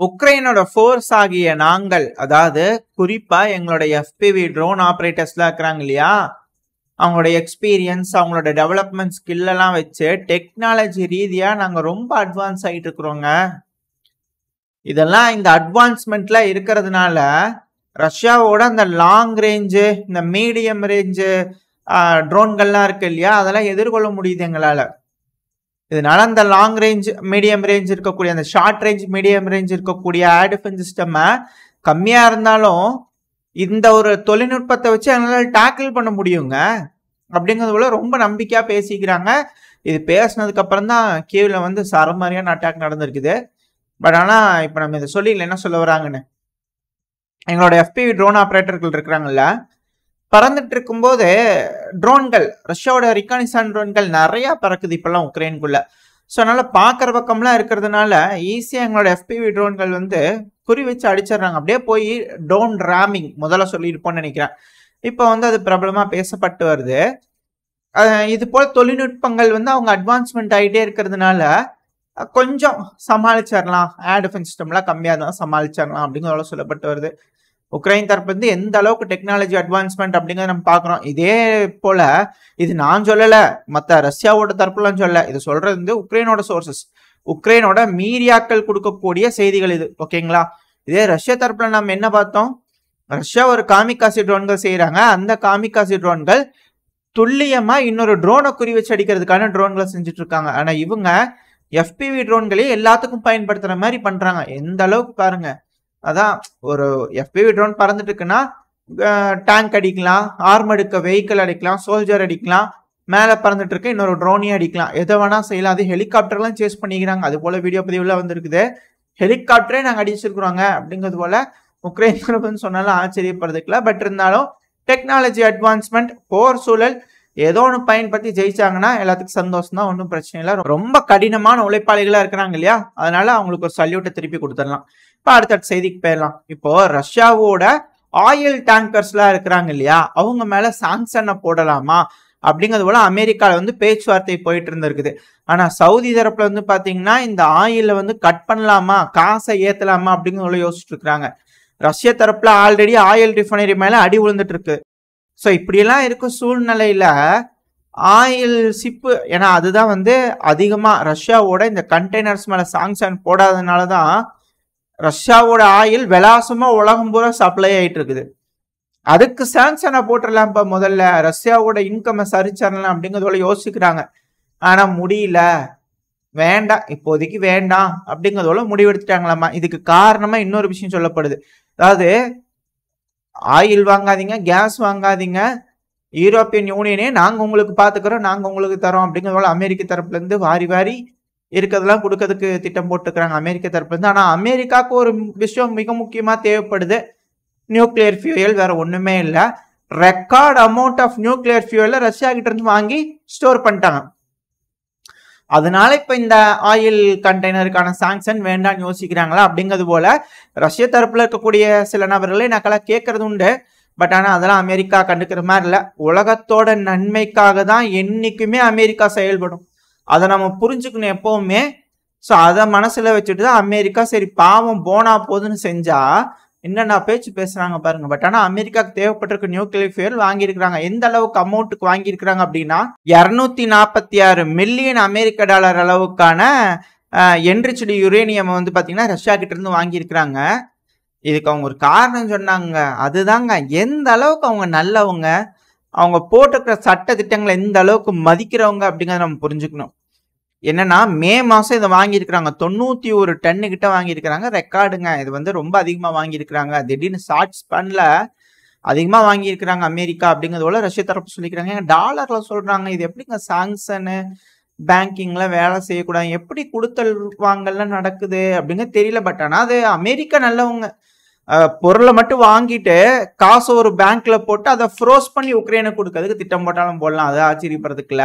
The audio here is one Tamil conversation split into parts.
உக்ரைனோட ஃபோர்ஸ் ஆகிய நாங்கள், அதாவது குறிப்பா எங்களுடைய எஃபிவி ட்ரோன் ஆப்ரேட்டர்ஸ்லாம் இருக்கிறாங்க இல்லையா, அவங்களோட எக்ஸ்பீரியன்ஸ், அவங்களோட டெவலப்மெண்ட் ஸ்கில் எல்லாம் வச்சு டெக்னாலஜி ரீதியா நாங்க ரொம்ப அட்வான்ஸ் ஆயிட்டு இருக்கிறோங்க. இதெல்லாம் இந்த அட்வான்ஸ்மெண்ட்ல இருக்கிறதுனால ரஷ்யாவோட அந்த லாங் ரேஞ்சு, இந்த மீடியம் ரேஞ்சு ட்ரோன்கள்லாம் இருக்கு இல்லையா, அதெல்லாம் எதிர்கொள்ள முடியுது எங்களால. இதனால அந்த லாங் ரேஞ்ச், மீடியம் ரேஞ்ச் இருக்கக்கூடிய, அந்த ஷார்ட் ரேஞ்ச், மீடியம் ரேஞ்ச் இருக்கக்கூடிய ஏர் டிஃபென்ஸ் சிஸ்டம் கம்மியா இருந்தாலும் இந்த ஒரு தொழில்நுட்பத்தை வச்சு எங்களால டேக்கிள் பண்ண முடியுங்க அப்படிங்கிறது போல ரொம்ப நம்பிக்கையா பேசிக்கிறாங்க. இது பேசினதுக்கு அப்புறம் தான் கீவ்ல வந்து சரமாரியான அட்டாக் நடந்திருக்குது. பட் ஆனா இப்ப நம்ம இதை சொல்லி என்ன சொல்ல வராங்கன்னு, எங்களோட எஃபிவி ட்ரோன் ஆப்ரேட்டர்கள் இருக்கிறாங்கல்ல, பறந்துட்டு இருக்கும்போது ட்ரோன்கள், ரஷ்யாவோட ரிகானிசான் ட்ரோன்கள் நிறைய பறக்குது இப்பெல்லாம் உக்ரைனுக்குள்ள. ஸோ அதனால பார்க்குற பக்கம்லாம் இருக்கிறதுனால ஈஸியாக எங்களோட எஃபிவி ட்ரோன்கள் வந்து குறி வச்சு அடிச்சிடுறாங்க. அப்படியே போய் ட்ரோன் ராமிங் முதல்ல சொல்லியிருப்போம்னு நினைக்கிறேன். இப்போ வந்து அது பிரபலமாக பேசப்பட்டு வருது. இது போல் தொழில்நுட்பங்கள் வந்து அவங்க அட்வான்ஸ்மெண்ட் ஆகிட்டே இருக்கிறதுனால கொஞ்சம் சமாளிச்சிடலாம், ஏர் டிஃபென்ஸ் சிஸ்டம்லாம் கம்மியாக இருந்தாலும் சமாளிச்சிடலாம் அப்படிங்கிறத சொல்லப்பட்டு வருது. உக்ரைன் தரப்பு வந்து எந்த அளவுக்கு டெக்னாலஜி அட்வான்ஸ்மெண்ட் அப்படிங்கிறத நம்ம பார்க்குறோம். இதே போல இது நான் சொல்லலை, மற்ற ரஷ்யாவோட தரப்புலாம் சொல்லலை, இது சொல்றது வந்து உக்ரைனோட சோர்சஸ், உக்ரைனோட மீடியாக்கள் கொடுக்கக்கூடிய செய்திகள் இது. ஓகேங்களா? இதே ரஷ்யா தரப்புல நம்ம என்ன பார்த்தோம், ரஷ்யா ஒரு காமிகாசி ட்ரோன்கள் செய்யறாங்க. அந்த காமிகாசி ட்ரோன்கள் துல்லியமா இன்னொரு ட்ரோனை குறி வச்சு அடிக்கிறதுக்கான ட்ரோன்களை செஞ்சுட்டு இருக்காங்க. ஆனா இவங்க எஃபிவி ட்ரோன்களே எல்லாத்துக்கும் பயன்படுத்துற மாதிரி பண்றாங்க. எந்த அளவுக்கு பாருங்க. அதான் ஒரு எஃபிவி ட்ரோன் பறந்துட்டு இருக்குன்னா டேங்க் அடிக்கலாம், ஆர்மடுக்க வெஹிக்கிள் அடிக்கலாம், சோல்ஜர் அடிக்கலாம், மேலே பறந்துட்டு இருக்க இன்னொரு ட்ரோனையும் அடிக்கலாம், எதை வேணா செய்யலாம். அது ஹெலிகாப்டர்லாம் சேஸ் பண்ணிக்கிறாங்க. அது போல வீடியோ பதிவுல வந்துருக்குது. ஹெலிகாப்டரே நாங்கள் அடிச்சிருக்கிறோங்க அப்படிங்கிறது போல உக்ரைன் சொன்னாலும் ஆச்சரியப்படுறதுக்குல. பட் இருந்தாலும் டெக்னாலஜி அட்வான்ஸ்மெண்ட், போர் சூழல் ஏதோ ஒன்று பயன்படுத்தி ஜெயிச்சாங்கன்னா எல்லாத்துக்கும் சந்தோஷம் தான், ஒன்றும் பிரச்சனை இல்லை. ரொம்ப கடினமான உழைப்பாளிகளா இருக்கிறாங்க இல்லையா, அதனால அவங்களுக்கு ஒரு சல்யூட்டை திருப்பி கொடுத்துடலாம். இப்போ அடுத்த செய்திக்கு போயிடலாம். இப்போ ரஷ்யாவோட ஆயில் டேங்கர்ஸ்லாம் இருக்கிறாங்க இல்லையா, அவங்க மேல சாங்ஷனை போடலாமா அப்படிங்கிறது போல அமெரிக்கால வந்து பேச்சுவார்த்தை போயிட்டு இருந்திருக்குது. ஆனா சவுதி தரப்புல வந்து பாத்தீங்கன்னா இந்த ஆயில வந்து கட் பண்ணலாமா, காசை ஏத்தலாமா அப்படிங்கிறத யோசிச்சுட்டு இருக்கிறாங்க. ரஷ்ய தரப்புல ஆல்ரெடி ஆயில் ரிஃபைனரி மேல அடி விழுந்துட்டு இருக்கு. ஸோ இப்படியெல்லாம் இருக்கும் சூழ்நிலையில ஆயில் சிப்பு, ஏன்னா அதுதான் வந்து அதிகமா ரஷ்யாவோட இந்த கண்டெய்னர்ஸ் மேல சாங்ஷன் போடாததுனால தான் ரஷ்யாவோட ஆயில் விலாசமா உலகம் பூரா சப்ளை ஆயிட்டு இருக்குது. அதுக்கு சாங்ஷனை போட்டுடலாம், இப்ப முதல்ல ரஷ்யாவோட இன்கம் சரிச்சிடலாம் அப்படிங்கிறதோட யோசிக்கிறாங்க. ஆனா முடியல, வேண்டாம், இப்போதைக்கு வேண்டாம் அப்படிங்கிறதோட முடிவெடுத்துட்டாங்களாமா. இதுக்கு காரணமா இன்னொரு விஷயம் சொல்லப்படுது. அதாவது ஆயில் வாங்காதீங்க, கேஸ் வாங்காதீங்க, யூரோப்பியன் யூனியனே நாங்க உங்களுக்கு பாத்துக்கிறோம், நாங்க உங்களுக்கு தரோம் அப்படிங்கிறதோட அமெரிக்க தரப்புல இருந்து வாரி வாரி இருக்கிறதெல்லாம் கொடுக்கறதுக்கு திட்டம் போட்டுக்கிறாங்க அமெரிக்க தரப்புல இருந்து. ஆனா அமெரிக்காவுக்கு ஒரு விஷயம் மிக முக்கியமா தேவைப்படுது, நியூக்ளியர் ஃபியூயல். வேற ஒண்ணுமே இல்லை, record amount of nuclear fuel Russia கிட்ட இருந்து வாங்கி ஸ்டோர் பண்ணிட்டாங்க. அதனால இப்ப இந்த ஆயில் கண்டெய்னருக்கான சாங்ஷன் வேண்டாம்னு யோசிக்கிறாங்களா அப்படிங்கிறது போல ரஷ்ய தரப்புல இருக்கக்கூடிய சில நபர்களை நாக்கெல்லாம் கேட்கறது உண்டு. பட் ஆனா அதெல்லாம் அமெரிக்கா கண்டுக்கிற மாதிரி இல்லை. உலகத்தோட நன்மைக்காக தான் என்னைக்குமே அமெரிக்கா செயல்படும், அதை நம்ம புரிஞ்சுக்கணும் எப்பவுமே. ஸோ அதை மனசுல வச்சுட்டு தான் அமெரிக்கா சரி பாவம் போனா போதுன்னு செஞ்சா என்னென்ன பேச்சு பேசுறாங்க பாருங்க. பட் ஆனா அமெரிக்காவுக்கு தேவைப்பட்டிருக்க நியூக்ளியர் ஃபியூயல் வாங்கியிருக்கிறாங்க. எந்த அளவுக்கு அமௌண்ட்டுக்கு வாங்கியிருக்கிறாங்க அப்படின்னா 246 மில்லியன் அமெரிக்க டாலர் அளவுக்கான என்ரிச்டு யுரேனியம் வந்து பாத்தீங்கன்னா ரஷ்யா கிட்ட இருந்து வாங்கியிருக்கிறாங்க. இதுக்கு அவங்க ஒரு காரணம் சொன்னாங்க, அதுதாங்க எந்த அளவுக்கு அவங்க நல்லவங்க, அவங்க போட்டிருக்கிற சட்ட திட்டங்களை எந்த அளவுக்கு மதிக்கிறவங்க அப்படிங்கிறத நம்ம புரிஞ்சுக்கணும். என்னன்னா மே மாசம் இதை வாங்கியிருக்கிறாங்க, 91 டன்னு கிட்ட வாங்கியிருக்கிறாங்க. ரெக்கார்டுங்க, இது வந்து ரொம்ப அதிகமா வாங்கியிருக்கிறாங்க. திடீர்னு ஷார்ட் ஸ்பேன்ல அதிகமா வாங்கியிருக்கிறாங்க அமெரிக்கா அப்படிங்கிறது போல ரஷ்ய தரப்பு சொல்லிக்கிறாங்க. டாலர்ல சொல்றாங்க. இது எப்படிங்க சாங்ஷனு, பேங்கிங்ல வேலை செய்யக்கூடாது, எப்படி கொடுத்தல் வாங்கல்லாம் நடக்குது அப்படிங்க தெரியல. பட் ஆனா அது அமெரிக்கா நல்லவங்க, பொருளை மட்டும் வாங்கிட்டு காசு ஒரு பேங்க்ல போட்டு அதை ஃப்ரோஸ் பண்ணி உக்ரைனுக்கு கொடுக்கறதுக்கு திட்டம் போட்டாலும் போடலாம், அது ஆச்சரியப்படுறதுக்குல.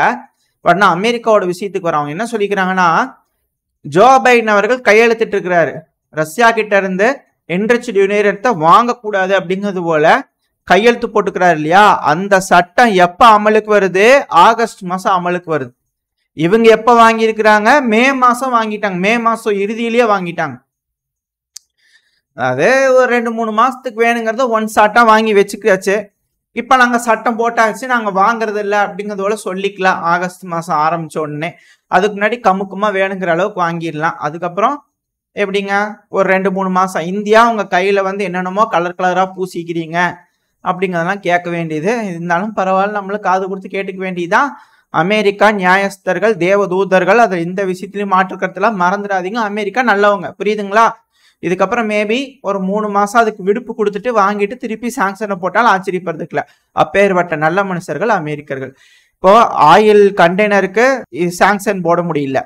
பட் நான் அமெரிக்காவோட விஷயத்துக்கு வரவங்க என்ன சொல்லிக்கிறாங்கன்னா, ஜோ பைடன் அவர்கள் கையெழுத்திட்டு இருக்கிறாரு, ரஷ்யா கிட்ட இருந்து என்ரிச்டு யுரேனியத்தை வாங்கக்கூடாது அப்படிங்கிறது போல கையெழுத்து போட்டுக்கிறாரு இல்லையா. அந்த சட்டம் எப்ப அமலுக்கு வருது, ஆகஸ்ட் மாசம் அமலுக்கு வருது. இவங்க எப்ப வாங்கியிருக்கிறாங்க, மே மாசம் வாங்கிட்டாங்க, மே மாசம் இறுதியிலேயே வாங்கிட்டாங்க. அதாவது ஒரு 2-3 மாசத்துக்கு வேணுங்கிறத ஒன் ஷாட்டா வாங்கி வச்சுக்கியாச்சு. இப்ப நாங்க சட்டம் போட்டாச்சு, நாங்க வாங்குறது இல்ல அப்படிங்கறதோட சொல்லிக்கலாம். ஆகஸ்ட் மாசம் ஆரம்பிச்ச உடனே அதுக்கு முன்னாடி கமுக்கமா வேணுங்கிற அளவுக்கு வாங்கிடலாம். அதுக்கப்புறம் எப்படிங்க ஒரு 2-3 மாசம் இந்தியா உங்க கையில வந்து என்னென்னமோ கலர் கலரா பூசிக்கிறீங்க அப்படிங்கறதெல்லாம் கேட்க வேண்டியது. இருந்தாலும் பரவாயில்ல, நம்மளும் காது கொடுத்து கேட்டுக்க வேண்டியதுதான். அமெரிக்கா நியாயஸ்தர்கள், தேவதூதர்கள், அது இந்த விஷயத்திலயும் மாற்றுக்கிறதுலாம் மறந்துடாதீங்க. அமெரிக்கா நல்லவங்க, புரியுதுங்களா? இதுக்கப்புறம் மேபி ஒரு 3 மாசம் அதுக்கு விடுப்பு கொடுத்துட்டு வாங்கிட்டு திருப்பி சாங்ஷனை போட்டாலும் ஆச்சரியப்படுறதுக்குல. அப்பேற்பட்ட நல்ல மனுஷர்கள் அமெரிக்கர்கள். இப்போ ஆயில் கண்டெய்னருக்கு சாங்ஷன் போட முடியல.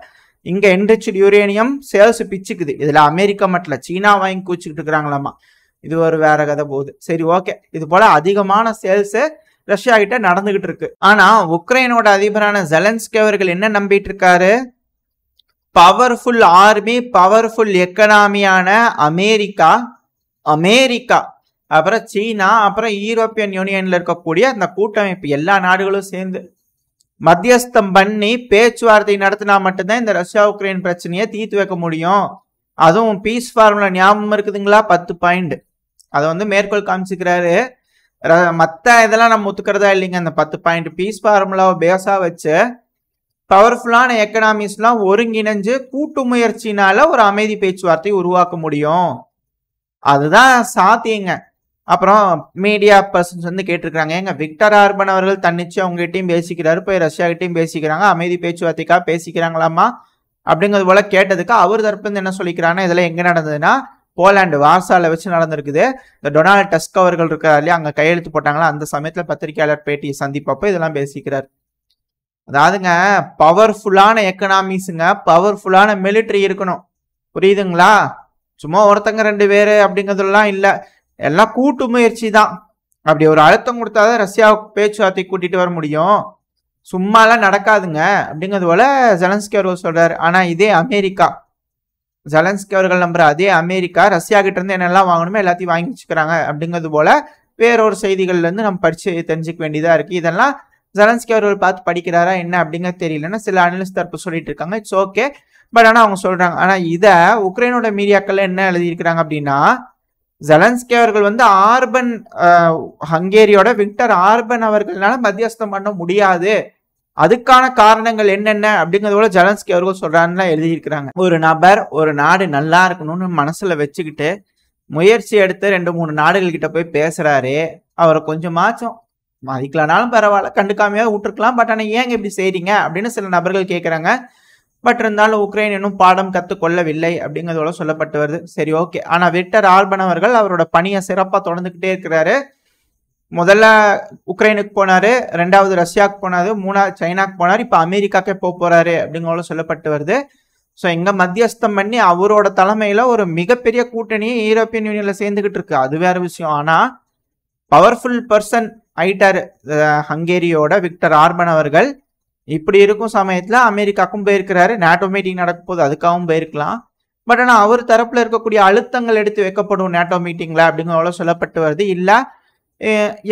இங்க என்ரிச்டு யுரேனியம் சேல்ஸ் பிச்சுக்குது. இதுல அமெரிக்கா மட்டும் இல்ல, சீனா வாங்கி கூச்சிக்கிட்டு இருக்கிறாங்களாமா. இது ஒரு வேற கதை போகுது. சரி, ஓகே. இது போல அதிகமான சேல்ஸ் ரஷ்யா கிட்ட நடந்துகிட்டு இருக்கு. ஆனா உக்ரைனோட அதிபரான ஜெலன்ஸ்கி அவர்கள் என்ன நம்பிட்டு இருக்காரு? பவர்ஃபுல் ஆர்மி, பவர்ஃபுல் எக்கனாமியான அமெரிக்கா, அப்புறம் சீனா, அப்புறம் யூரோப்பியன் யூனியன்ல இருக்கக்கூடிய அந்த கூட்டமைப்பு எல்லா நாடுகளும் சேர்ந்து மத்தியஸ்தம் பண்ணி பேச்சுவார்த்தை நடத்தினா மட்டும்தான் இந்த ரஷ்யா உக்ரைன் பிரச்சனையை தீர்த்து வைக்க முடியும். அதுவும் பீஸ் ஃபார்முலா ஞாபகம் இருக்குதுங்களா? 10 பாயிண்ட் அதை வந்து மேற்கோள் காமிச்சுக்கிறாரு. மற்ற இதெல்லாம் நம்ம ஒத்துக்கிறதா இல்லைங்க. அந்த 10 பாயிண்ட் பீஸ் ஃபார்முலாவை பேஸா வச்சு பவர்ஃபுல்லான எக்கனாமிஸ்லாம் ஒருங்கிணைஞ்சு கூட்டு முயற்சினால ஒரு அமைதி பேச்சுவார்த்தை உருவாக்க முடியும். அதுதான் சாத்தியங்க. அப்புறம் மீடியா பர்சன்ஸ் வந்து கேட்டிருக்காங்க, எங்க விக்டர் ஆர்பன் அவர்கள் தன்னிச்சு அவங்ககிட்டயும் பேசிக்கிறாரு, போய் ரஷ்யா கிட்டையும் பேசிக்கிறாங்க, அமைதி பேச்சுவார்த்தைக்காக பேசிக்கிறாங்களாமா அப்படிங்கிறது போல கேட்டதுக்கு அவர் தரப்பு என்ன சொல்லிக்கிறாங்கன்னா, இதெல்லாம் எங்க நடந்ததுன்னா போலாண்டு வார்சால வச்சு நடந்திருக்குது. இந்த டொனால்ட் டஸ்க் அவர்கள் இருக்காரு இல்லையா, அங்க கையெழுத்து போட்டாங்களா, அந்த சமயத்துல பத்திரிகையாளர் பேட்டி சந்திப்பப்போ இதெல்லாம் பேசிக்கிறார். அதாவதுங்க பவர்ஃபுல்லான எக்கனாமிக்ஸுங்க, பவர்ஃபுல்லான மிலிட்டரி இருக்கணும், புரியுதுங்களா? சும்மா ஒருத்தங்க 2 பேரு அப்படிங்கிறதுலாம் இல்லை, எல்லாம் கூட்டு முயற்சி தான். அப்படி ஒரு அழுத்தம் கொடுத்தாதான் ரஷ்யாவுக்கு பேச்சுவார்த்தை கூட்டிட்டு வர முடியும், சும்மாலாம் நடக்காதுங்க அப்படிங்கிறது போல ஜெலன்ஸ்கி அவர்கள் சொல்றாரு. ஆனா இதே அமெரிக்கா, ஜெலன்ஸ்கி அவர்கள் நம்புற அதே அமெரிக்கா ரஷ்யா கிட்ட இருந்து என்னெல்லாம் வாங்கணுமோ எல்லாத்தையும் வாங்கி வச்சுக்கிறாங்க அப்படிங்கிறது போல வேறொரு செய்திகள்ல இருந்து நம்ம படிச்சு தெரிஞ்சுக்க வேண்டியதா இருக்கு. இதெல்லாம் ஜெலன்ஸ்கி அவர்கள் பார்த்து படிக்கிறாரா என்ன அப்படிங்கிறது தெரியலன்னா சில அனலிஸ்ட் தரப்பு சொல்லிட்டு இருக்காங்க. இட்ஸ் ஓகே, பட் ஆனா அவங்க சொல்றாங்க. ஆனா இத உக்ரைனோட மீடியாக்கள்ல என்ன எழுதியிருக்கிறாங்க அப்படின்னா, ஜெலன்ஸ்கி அவர்கள் வந்து ஆர்பன், ஹங்கேரியோட விக்டர் ஆர்பன் அவர்களால மத்தியஸ்தம் பண்ண முடியாது, அதுக்கான காரணங்கள் என்னென்ன அப்படிங்கறதோட ஜெலன்ஸ்கி அவர்கள் சொல்றாருன்னு எழுதியிருக்கிறாங்க. ஒரு நபர் ஒரு நாடு நல்லா இருக்கணும்னு மனசுல வச்சுக்கிட்டு முயற்சி எடுத்து 2-3 நாடுகள் கிட்ட போய் பேசுறாரு. அவரை கொஞ்சமாச்சும் மதிக்கலனாலும் பரவாயில்ல, கண்டுக்காமையா விட்டுருக்கலாம், பட் ஆனா ஏங்க இப்படி செய்றீங்க அப்படின்னு சில நபர்கள் கேட்கறாங்க. பட் இருந்தாலும் உக்ரைன் இன்னும் பாடம் கற்றுக்கொள்ளவில்லை அப்படிங்கிறதோட சொல்லப்பட்டு வருது. சரி, ஓகே. ஆனா விக்டர் ஆர்பன் அவர்கள் அவரோட பணியை சிறப்பா தொடர்ந்துகிட்டே இருக்கிறாரு. முதல்ல உக்ரைனுக்கு போனாரு, 2வது ரஷ்யாவுக்கு போனாரு, 3வது சைனாக்கு போனாரு, இப்ப அமெரிக்காக்கே போறாரு அப்படிங்கிறத சொல்லப்பட்டு வருது. ஸோ இங்க மத்தியஸ்தம் பண்ணி அவரோட தலைமையில ஒரு மிகப்பெரிய கூட்டணியை யூரோப்பியன் யூனியன்ல சேர்ந்துகிட்டு இருக்கு, அது வேற விஷயம். ஆனா பவர்ஃபுல் பர்சன் ஆயிட்டாரு ஹங்கேரியோட விக்டர் ஆர்பன் அவர்கள். இப்படி இருக்கும் சமயத்துல அமெரிக்காவுக்கும் போயிருக்கிறாரு, நேட்டோ மீட்டிங் நடக்கும் போது அதுக்காகவும் போயிருக்கலாம். பட் ஆனா அவர் தரப்புல இருக்கக்கூடிய அழுத்தங்கள் எடுத்து வைக்கப்படும் நேட்டோ மீட்டிங்ல அப்படிங்கிறத சொல்லப்பட்டு வருது. இல்ல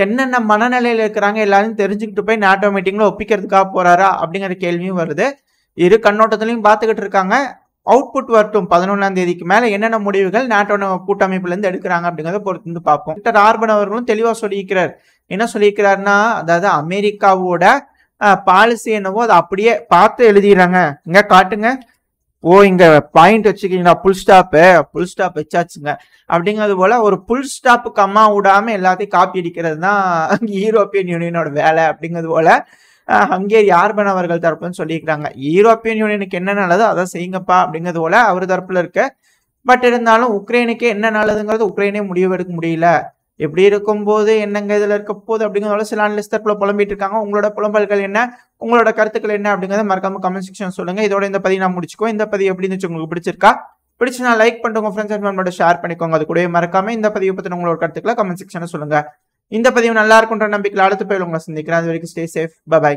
என்னென்ன மனநிலையில இருக்கிறாங்க எல்லாரும் தெரிஞ்சுக்கிட்டு போய் நேட்டோ மீட்டிங்ல ஒப்பிக்கிறதுக்காக போறாரா அப்படிங்கிற கேள்வியும் வருது. இரு கண்ணோட்டத்திலையும் பார்த்துக்கிட்டு இருக்காங்க. அவுட்புட் வரட்டும், 11ஆம் தேதிக்கு மேல என்னென்ன முடிவுகள் நேட்டோ கூட்டமைப்புல இருந்து எடுக்கிறாங்க அப்படிங்கிறத பொறுத்து வந்து பார்ப்போம். விக்டர் ஆர்பன் அவர்களும் தெளிவா சொல்லியிருக்கிறார். என்ன சொல்லியிருக்கிறாருன்னா, அதாவது அமெரிக்காவோட பாலிசி என்னவோ அதை அப்படியே பார்த்து எழுதிடுறாங்க. இங்க காட்டுங்க, ஓ இங்க பாயிண்ட் வச்சுக்கீங்களா, புல் ஸ்டாப் வச்சாச்சுங்க அப்படிங்கிறது போல ஒரு புல் ஸ்டாப்புக்கு அம்மா விடாம எல்லாத்தையும் காப்பி அடிக்கிறது தான் யூரோப்பியன் யூனியனோட வேலை அப்படிங்கிறது போல ஹங்கேரி ஆர்பன் அவர்கள் தரப்புன்னு சொல்லியிருக்கிறாங்க. யூரோப்பியன் யூனியனுக்கு என்ன நல்லதோ அதை செய்யுங்கப்பா அப்படிங்கிறது போல அவர் தரப்புல இருக்கு. பட் இருந்தாலும் உக்ரைனுக்கு என்ன நல்லதுங்கிறது உக்ரைனே முடிவு எடுக்க முடியல. எப்படி இருக்கும்போது என்னங்க இதுல இருக்க போகுது அப்படிங்கிறத சில அனலிஸ்ட் தரப்புல புலம்பிட்டு இருக்காங்க. உங்களோட புலம்பல்கள் என்ன, உங்களோட கருத்துக்கள் என்ன அப்படிங்கிறத மறக்காம கமெண்ட் செக்ஷன் சொல்லுங்க. இதோட இந்த பதிவு நான் முடிச்சுக்கோ. இந்த பதிவு எப்படி இருந்துச்சு, உங்களுக்கு பிடிச்சுன்னா லைக் பண்ணிட்டு உங்க ஃப்ரெண்ட்ஸ் அண்ட் ஃபேமிலியோட ஷேர் பண்ணிக்கோங்க. அது கூடவே மறக்காம இந்த பதிவு பத்தின உங்களோட கருத்துக்களை கமெண்ட் செக்ஷன்ல சொல்லுங்க. இந்த பதிவு நல்லா இருக்குன்ற நம்பிக்கையில் அடுத்த பதிவில் உங்களை சந்திக்கிறேன். அது வரைக்கும் ஸ்டே சேஃப், பை.